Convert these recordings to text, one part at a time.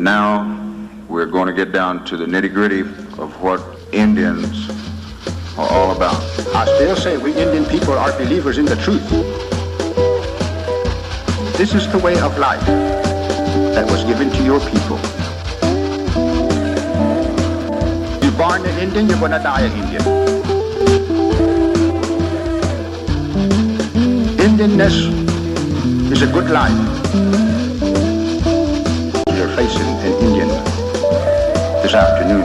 Now we're going to get down to the nitty-gritty of what Indians are all about. I still say we Indian people are believers in the truth. This is the way of life that was given to your people. You're born an Indian, you're going to die an Indian. Indianness is a good life. You're facing an Indian this afternoon.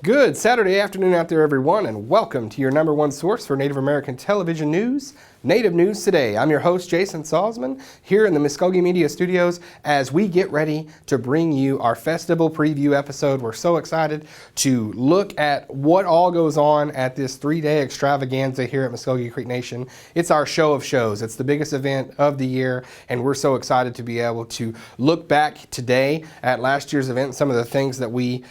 Good Saturday afternoon out there, everyone, and welcome to your number one source for Native American television news, Native News Today. I'm your host, Jason Salzman, here in the Muskogee Media Studios as we get ready to bring you our festival preview episode. We're so excited to look at what all goes on at this 3-day extravaganza here at Muskogee Creek Nation. It's our show of shows. It's the biggest event of the year, and we're so excited to be able to look back today at last year's event and some of the things that we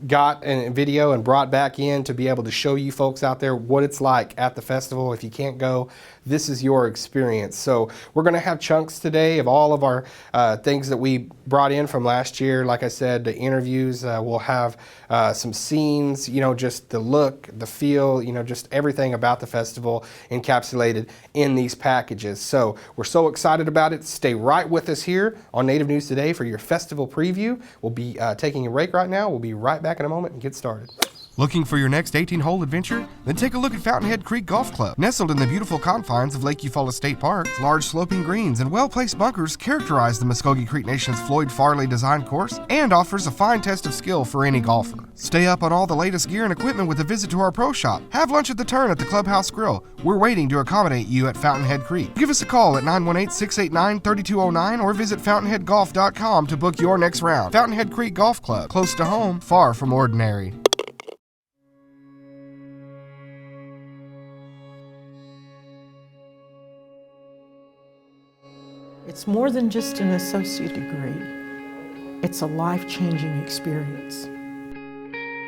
got in video and brought back in to be able to show you folks out there what it's like at the festival. If you can't go, this is your experience. So we're going to have chunks today of all of our things that we brought in from last year. Like I said, the interviews, we'll have some scenes, just the look, the feel, just everything about the festival encapsulated in these packages. So we're so excited about it. Stay right with us here on Native News Today for your festival preview. We'll be taking a break right now. We'll be right back in a moment and get started. Looking for your next 18-hole adventure? Then take a look at Fountainhead Creek Golf Club. Nestled in the beautiful confines of Lake Eufaula State Park, large sloping greens and well-placed bunkers characterize the Muskogee Creek Nation's Floyd Farley designed course and offers a fine test of skill for any golfer. Stay up on all the latest gear and equipment with a visit to our pro shop. Have lunch at the Turn at the Clubhouse Grill. We're waiting to accommodate you at Fountainhead Creek. Give us a call at 918-689-3209 or visit fountainheadgolf.com to book your next round. Fountainhead Creek Golf Club, close to home, far from ordinary. It's more than just an associate degree. It's a life-changing experience.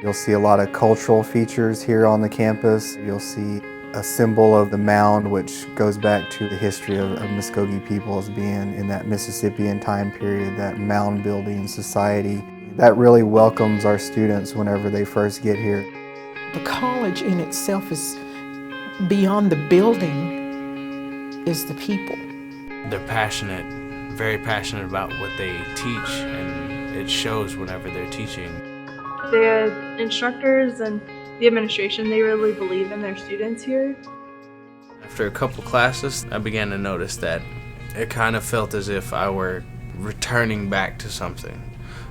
You'll see a lot of cultural features here on the campus. You'll see a symbol of the mound, which goes back to the history of Muskogee people as being in that Mississippian time period, that mound building society. That really welcomes our students whenever they first get here. The college in itself is beyond the building, is the people. They're passionate, very passionate about what they teach, and it shows whenever they're teaching. The instructors and the administration, they really believe in their students here. After a couple classes, I began to notice that it kind of felt as if I were returning back to something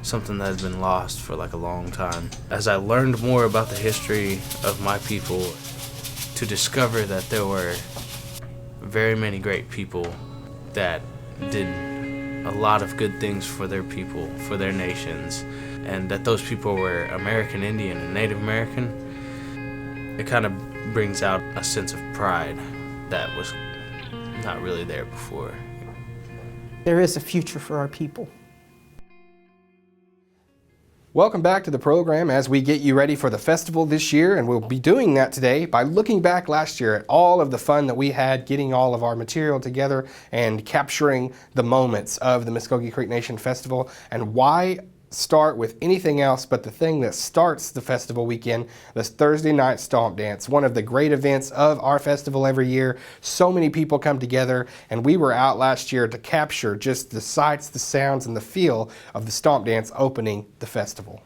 that had been lost for like a long time. As I learned more about the history of my people, to discover that there were very many great people that did a lot of good things for their people, for their nations, and that those people were American Indian and Native American, it kind of brings out a sense of pride that was not really there before. There is a future for our people. Welcome back to the program as we get you ready for the festival this year, and we'll be doing that today by looking back last year at all of the fun that we had getting all of our material together and capturing the moments of the Muskogee Creek Nation Festival. And why start with anything else but the thing that starts the festival weekend, this Thursday night stomp dance, one of the great events of our festival every year. So many people come together, and we were out last year to capture just the sights, the sounds, and the feel of the stomp dance opening the festival.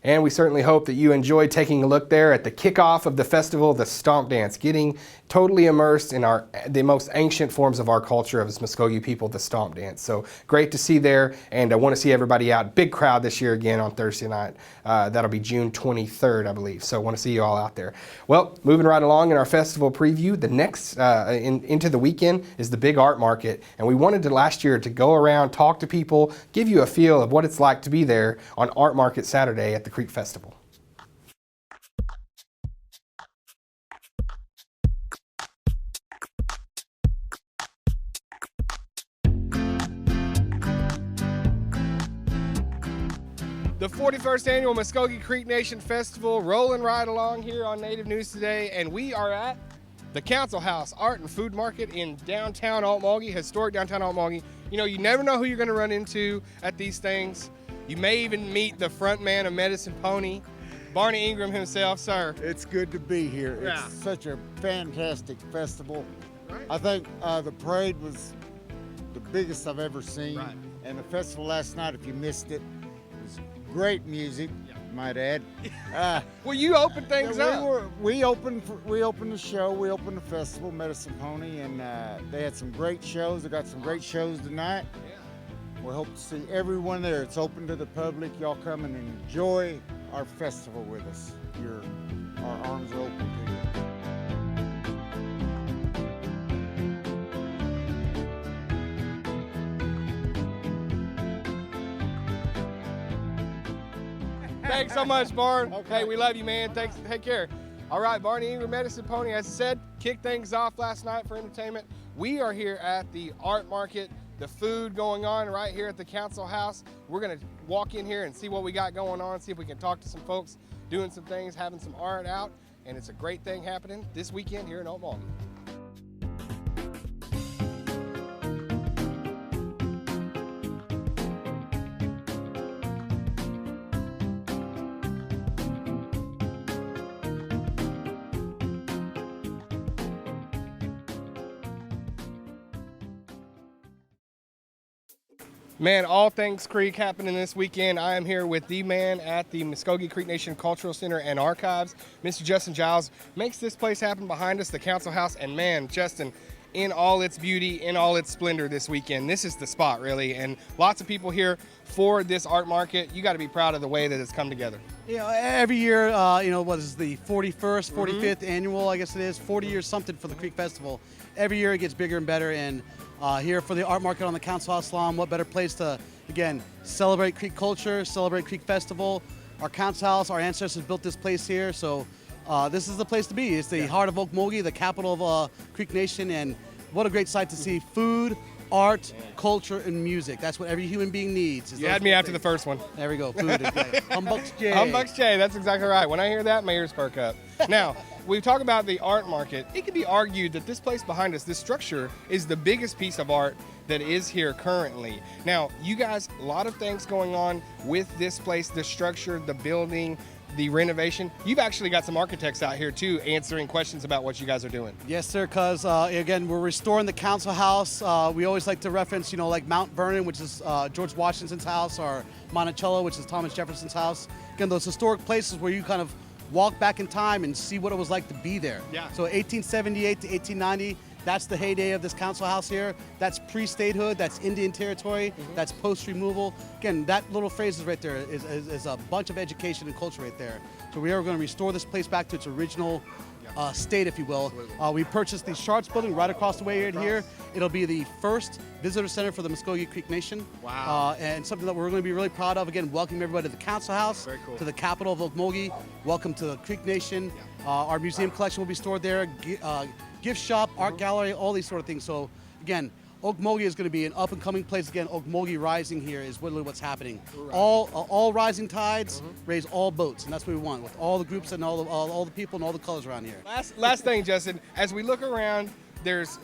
And we certainly hope that you enjoyed taking a look there at the kickoff of the festival, the Stomp Dance, getting totally immersed in the most ancient forms of our culture as Muskogee people, the Stomp Dance. So great to see there, and I want to see everybody out. Big crowd this year again on Thursday night. That'll be June 23rd, I believe. So I want to see you all out there. Well, moving right along in our festival preview, the next into the weekend is the big art market, and we wanted to last year to go around, talk to people, give you a feel of what it's like to be there on Art Market Saturday at the Creek Festival. The 41st annual Muskogee Creek Nation Festival rolling right along here on Native News Today, and we are at the Council House Art and Food Market in downtown Okmulgee, historic downtown Okmulgee. You know, you never know who you're going to run into at these things. You may even meet the front man of Medicine Pony, Barney Ingram himself, sir. It's good to be here. Yeah. It's such a fantastic festival. Right. I think the parade was the biggest I've ever seen. Right. And the festival last night, if you missed it, was great music, might add. Well, you opened things up. We opened the show, we opened the festival, Medicine Pony, and they had some great shows. They got some great shows tonight. We hope to see everyone there. It's open to the public. Y'all come and enjoy our festival with us. Our arms are open to you. Thanks so much, Barn. Okay. Hey, we love you, man. Thanks. Take care. All right, Barney Ingram, Medicine Pony, as I said, kicked things off last night for entertainment. We are here at the art market, the food going on right here at the Council House. We're going to walk in here and see what we got going on, see if we can talk to some folks doing some things, having some art out, and it's a great thing happening this weekend here in Okmulgee. Man, all things Creek happening this weekend. I am here with the man at the Muskogee Creek Nation Cultural Center and Archives. Mr. Justin Giles makes this place happen behind us, the Council House. And man, Justin, in all its beauty, in all its splendor this weekend, this is the spot really. And lots of people here for this art market. You got to be proud of the way that it's come together. You know, every year, what is the 41st, 45th annual, I guess it is, 40 years something for the Creek Festival. Every year it gets bigger and better, and here for the art market on the Council House lawn, what better place to, again, celebrate Creek culture, celebrate Creek Festival. Our Council House, our ancestors built this place here, so this is the place to be. It's the heart of Okmulgee, the capital of Creek Nation, and what a great sight to see food, art, culture, and music. That's what every human being needs. You had me after the first one. There we go, food. Humbucks J. Humbucks J, that's exactly right. When I hear that, my ears perk up. Now, we talk about the art market. It can be argued that this place behind us, this structure, is the biggest piece of art that is here currently. Now, you guys, a lot of things going on with this place, the structure, the building, the renovation. You've actually got some architects out here too answering questions about what you guys are doing. Yes, sir, because again, we're restoring the Council House. We always like to reference, like Mount Vernon, which is George Washington's house, or Monticello, which is Thomas Jefferson's house. Again, those historic places where you kind of walk back in time and see what it was like to be there. Yeah. So 1878 to 1890, that's the heyday of this Council House here. That's pre-statehood, that's Indian territory, that's post-removal. Again, that little phrase is right there is a bunch of education and culture right there. So we are going to restore this place back to its original state, if you will. We purchased the Sharps building right across the way here. It'll be the first visitor center for the Muskogee Creek Nation. Wow. And something that we're going to be really proud of. Again, welcoming everybody to the Council House, Very cool. to the capital of Okmulgee. Welcome to the Creek Nation. Our museum collection will be stored there. Gift shop, art gallery, all these sort of things. So again, Okmulgee is going to be an up-and-coming place. Again, Okmulgee Rising here is literally what's happening. Right. All rising tides raise all boats, and that's what we want, with all the groups and all the people and all the colors around here. Last thing, Justin, as we look around, there's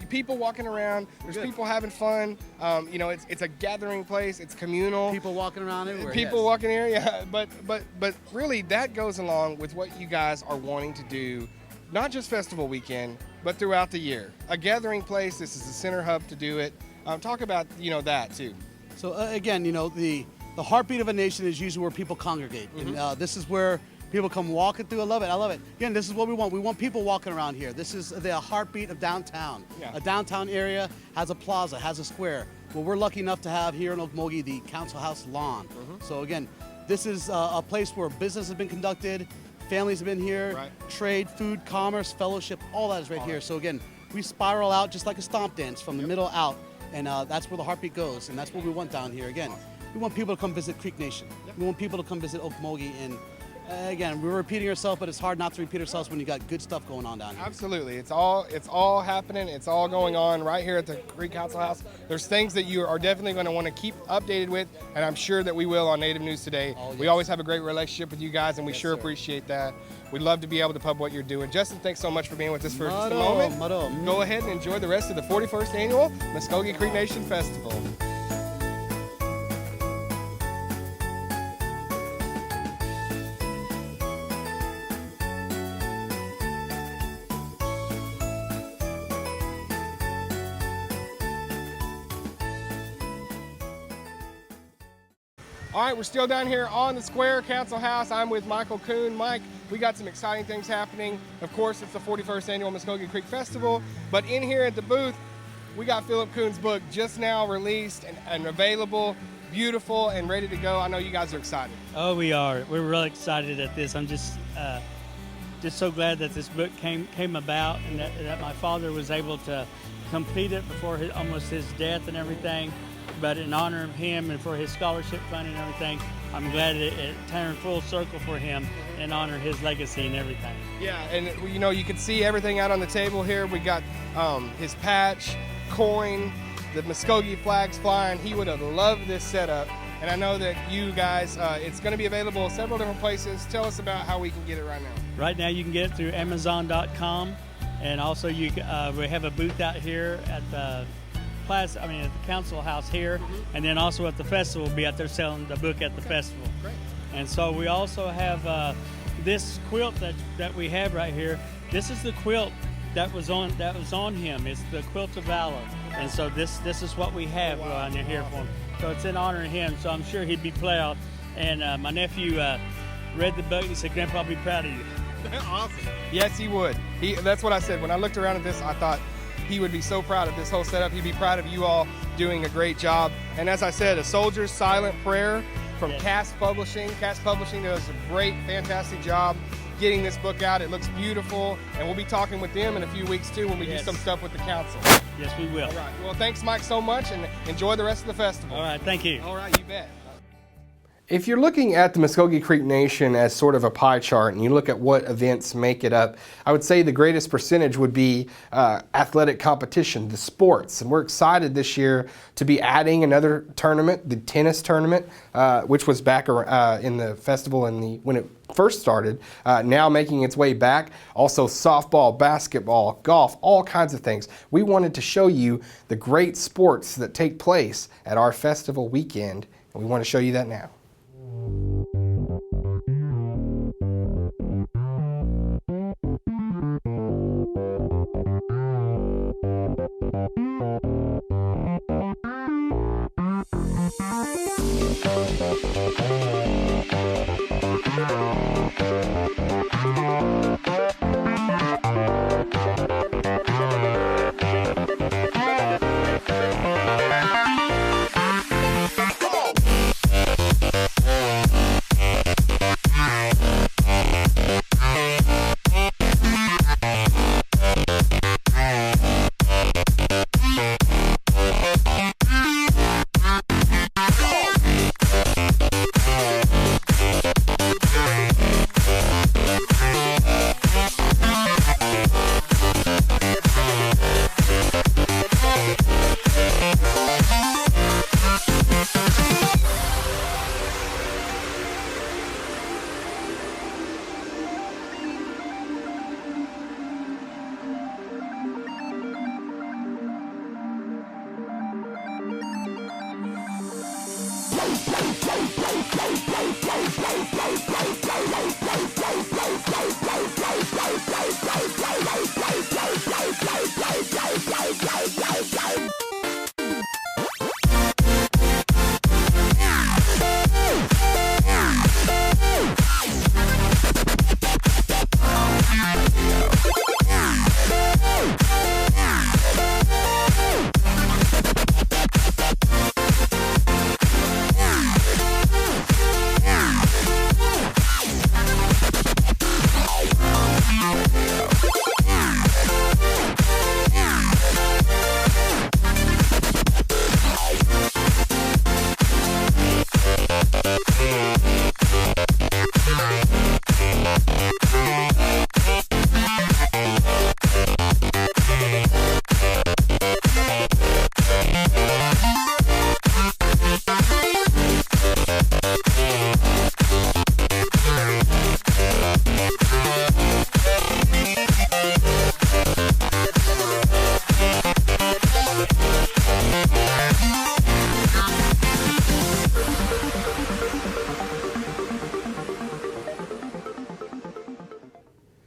people walking around, there's people having fun. It's a gathering place, it's communal. People walking around everywhere. People yes. walking here, yeah. But really, that goes along with what you guys are wanting to do, not just festival weekend, but throughout the year. A gathering place, this is the center hub to do it. Talk about, that too. So again, the the heartbeat of a nation is usually where people congregate. And this is where people come walking through. I love it. I love it. Again, this is what we want. We want people walking around here. This is the heartbeat of downtown. Yeah. A downtown area has a plaza, has a square. Well, we're lucky enough to have here in Okmulgee the Council House lawn. So again, this is a place where business has been conducted, families have been here, Right. trade, food, commerce, fellowship, all that is right here. So again, we spiral out just like a stomp dance from the middle out, and that's where the heartbeat goes, and that's what we want down here. Again, we want people to come visit Creek Nation. We want people to come visit Okmulgee, and again, we're repeating ourselves, but it's hard not to repeat ourselves when you got good stuff going on down here. Absolutely. It's all happening. It's all going on right here at the Creek Council House. There's things that you are definitely going to want to keep updated with, and I'm sure that we will on Native News Today. Oh, yes. We always have a great relationship with you guys, and we sure sir. appreciate that. We'd love to be able to pub what you're doing. Justin, thanks so much for being with us for just a Mado, moment. mado. Go ahead and enjoy the rest of the 41st Annual Muskogee Creek Nation Festival. All right, we're still down here on the square, Council House. I'm with Michael Kuhn. Mike, we got some exciting things happening. Of course, it's the 41st Annual Muskogee Creek Festival, but in here at the booth, we got Philip Kuhn's book just now released and available, beautiful and ready to go. I know you guys are excited. Oh, we are. We're really excited at this. I'm just so glad that this book came about, and that my father was able to complete it before almost his death and everything. But in honor of him and for his scholarship fund and everything, I'm glad it turned full circle for him and honor his legacy and everything. Yeah, and you know, you can see everything out on the table here. We got his patch, coin, the Muskogee flags flying. He would have loved this setup. And I know that you guys, it's going to be available several different places. Tell us about how we can get it right now. Right now you can get it through Amazon.com, and also we have a booth out here at the plaza, at the council house here, and then also at the festival. We'll be out there selling the book at the festival. Great. And so we also have this quilt that we have right here. This is the quilt that was on him. It's the quilt of valor. And so this is what we have on here for him. So it's in honor of him. So I'm sure he'd be proud. And my nephew read the book. He said, "Grandpa, I'll be proud of you." Awesome. Yes, he would. That's what I said. When I looked around at this, I thought he would be so proud of this whole setup. He'd be proud of you all doing a great job. And as I said, A Soldier's Silent Prayer from Cass Publishing. Cass Publishing does a great, fantastic job getting this book out. It looks beautiful, and we'll be talking with them in a few weeks too when we do some stuff with the council. Yes, we will. All right. Well, thanks, Mike, so much, and enjoy the rest of the festival. All right, thank you. All right, you bet. If you're looking at the Muskogee Creek Nation as sort of a pie chart and you look at what events make it up, I would say the greatest percentage would be athletic competition, the sports. And we're excited this year to be adding another tournament, the tennis tournament, which was back in the festival when it first started, now making its way back. Also softball, basketball, golf, all kinds of things. We wanted to show you the great sports that take place at our festival weekend, and we want to show you that now.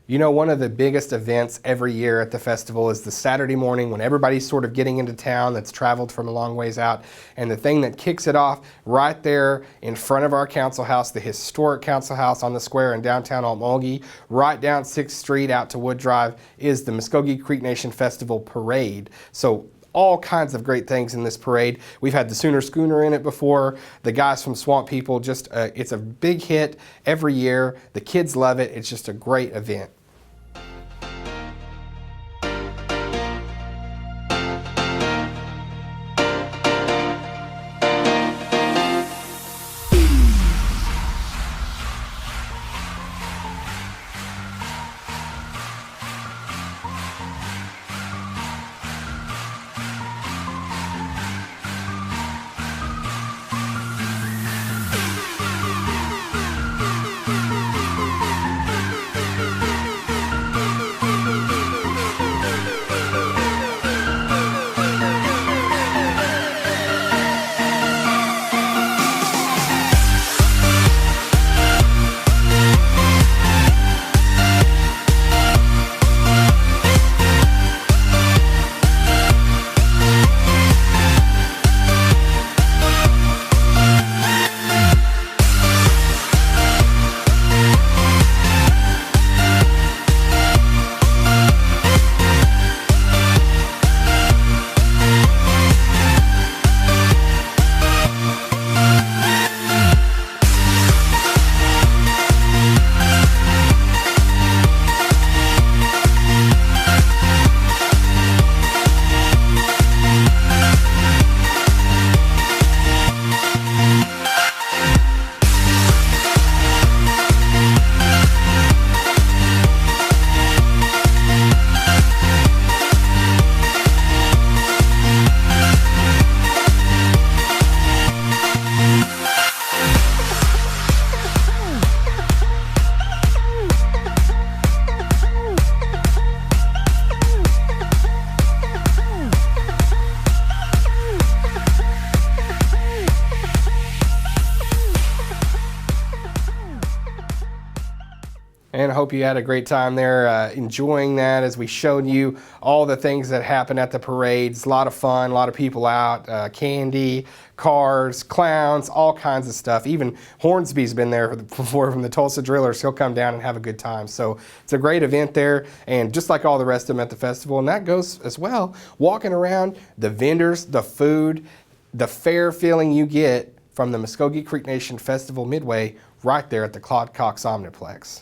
You know, one of the biggest events every year at the festival is the Saturday morning when everybody's sort of getting into town that's traveled from a long ways out. And the thing that kicks it off right there in front of our council house, the historic council house on the square in downtown Okmulgee, right down 6th Street out to Wood Drive, is the Muskogee Creek Nation Festival Parade. So all kinds of great things in this parade. We've had the Sooner Schooner in it before. The guys from Swamp People, it's a big hit every year. The kids love it. It's just a great event. And I hope you had a great time there enjoying that as we showed you all the things that happen at the parades. A lot of fun, a lot of people out, candy, cars, clowns, all kinds of stuff. Even Hornsby's been there before from the Tulsa Drillers. He'll come down and have a good time. So it's a great event there, and just like all the rest of them at the festival. And that goes as well, walking around, the vendors, the food, the fair feeling you get from the Muskogee Creek Nation Festival Midway right there at the Claude Cox Omniplex.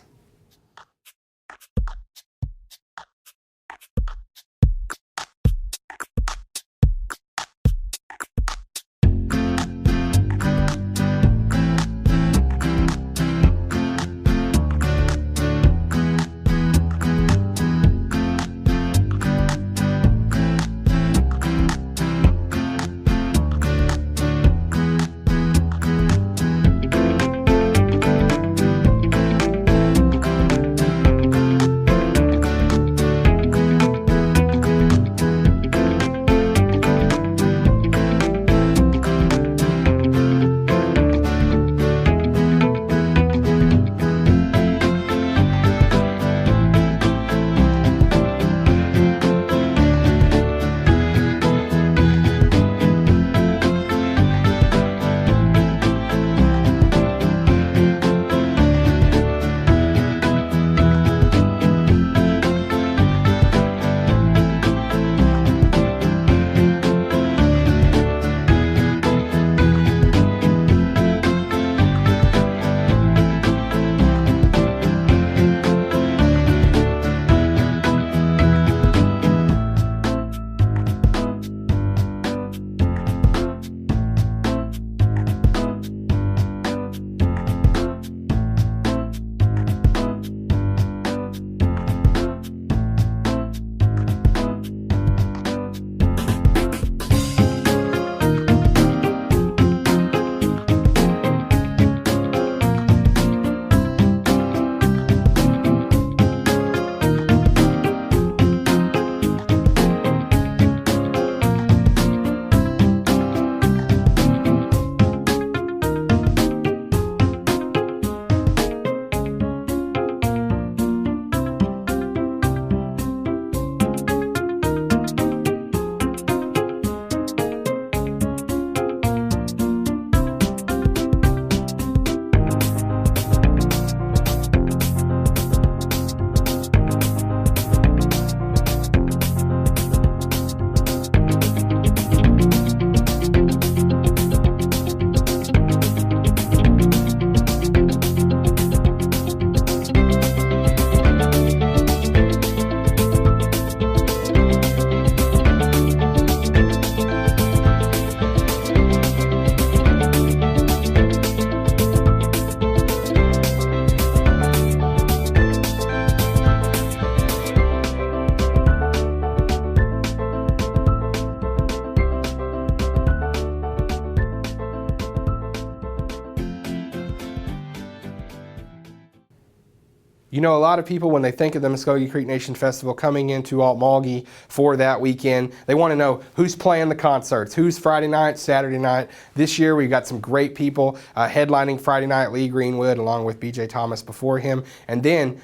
You know, a lot of people, when they think of the Muskogee Creek Nation Festival coming into Altmalgi for that weekend, they want to know who's playing the concerts, who's Friday night, Saturday night. This year, we've got some great people headlining Friday night, Lee Greenwood, along with B.J. Thomas before him. And then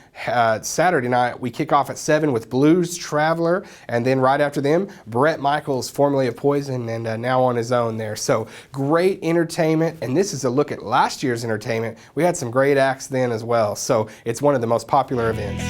Saturday night, we kick off at 7 with Blues Traveler. And then right after them, Brett Michaels, formerly of Poison, and now on his own there. So great entertainment. And this is a look at last year's entertainment. We had some great acts then as well. So it's one of the most popular events.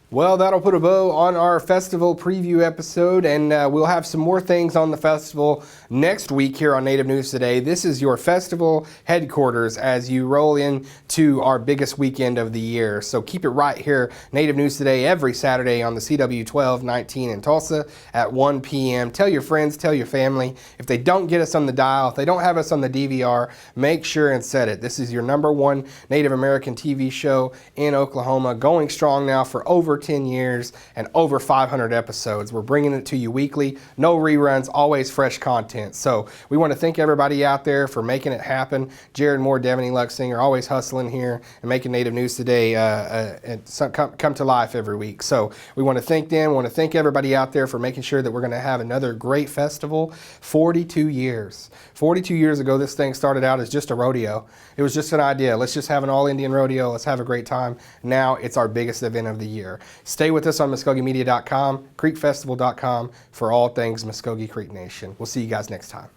Well, that'll put a bow on our festival preview episode, and we'll have some more things on the festival next week here on Native News Today. This is your festival headquarters as you roll into our biggest weekend of the year. So keep it right here, Native News Today, every Saturday on the CW 1219 in Tulsa at 1 p.m. Tell your friends, tell your family. If they don't get us on the dial, if they don't have us on the DVR, make sure and set it. This is your #1 Native American TV show in Oklahoma, going strong now for over 10 years and over 500 episodes. We're bringing it to you weekly, no reruns, always fresh content. So we want to thank everybody out there for making it happen. Jared Moore, Devaney Luxinger, always hustling here and making Native News Today come to life every week. So we want to thank them. We want to thank everybody out there for making sure that we're going to have another great festival. 42 years. 42 years ago, this thing started out as just a rodeo. It was just an idea. Let's just have an all-Indian rodeo. Let's have a great time. Now it's our biggest event of the year. Stay with us on MuskogeeMedia.com, CreekFestival.com for all things Muskogee Creek Nation. We'll see you guys next time.